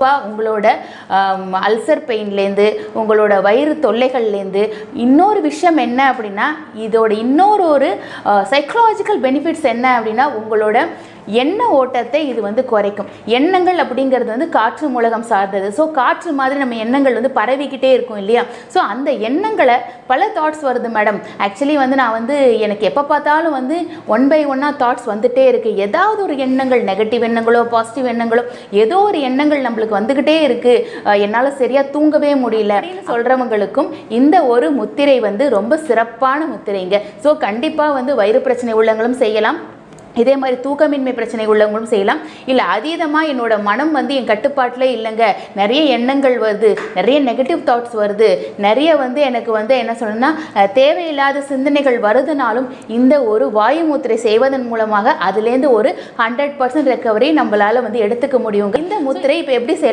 உங்களோட அல்சர் பெயின்லேருந்து உங்களோட வயிறு தொல்லைகள்லேருந்து இன்னொரு விஷயம் என்ன அப்படின்னா இதோட இன்னொரு சைக்கலாஜிக்கல் பெனிஃபிட்ஸ் என்ன அப்படின்னா உங்களோட எண்ண ஓட்டத்தை இது குறைக்கும். எண்ணங்கள் அப்படிங்கிறது காற்று மூலகம் சார்ந்தது. ஸோ காற்று மாதிரி நம்ம எண்ணங்கள் பரவிக்கிட்டே இருக்கும் இல்லையா? ஸோ அந்த எண்ணங்களை பல தாட்ஸ் வருது மேடம். ஆக்சுவலி நான் எனக்கு எப்போ பார்த்தாலும் ஒன் பை ஒன்னாக தாட்ஸ் வந்துகிட்டே இருக்குது. ஏதாவது ஒரு எண்ணங்கள், நெகட்டிவ் எண்ணங்களோ பாசிட்டிவ் எண்ணங்களோ ஏதோ ஒரு எண்ணங்கள் நம்மளுக்கு வந்துக்கிட்டே இருக்குது, என்னால் சரியாக தூங்கவே முடியல அப்படின்னு சொல்கிறவங்களுக்கும் இந்த ஒரு முத்திரை ரொம்ப சிறப்பான முத்திரைங்க. ஸோ கண்டிப்பாக வயிறு பிரச்சனை உள்ளவங்களும் செய்யலாம். இதே மாதிரி தூக்கமின்மை பிரச்சனை உள்ளவங்களும் செய்யலாம். இல்லை அதீதமாக என்னோட மனம் என் கட்டுப்பாட்டில் இல்லைங்க, நிறைய எண்ணங்கள் வருது, நிறைய நெகட்டிவ் தாட்ஸ் வருது, நிறைய எனக்கு என்ன சொல்லணும்னா தேவையில்லாத சிந்தனைகள் வருதுனாலும் இந்த ஒரு வாயு முத்திரை செய்வதன் மூலமாக அதுலேருந்து ஒரு 100% ரெக்கவரி நம்மளால் எடுத்துக்க முடியுங்க. இந்த முத்திரை இப்போ எப்படி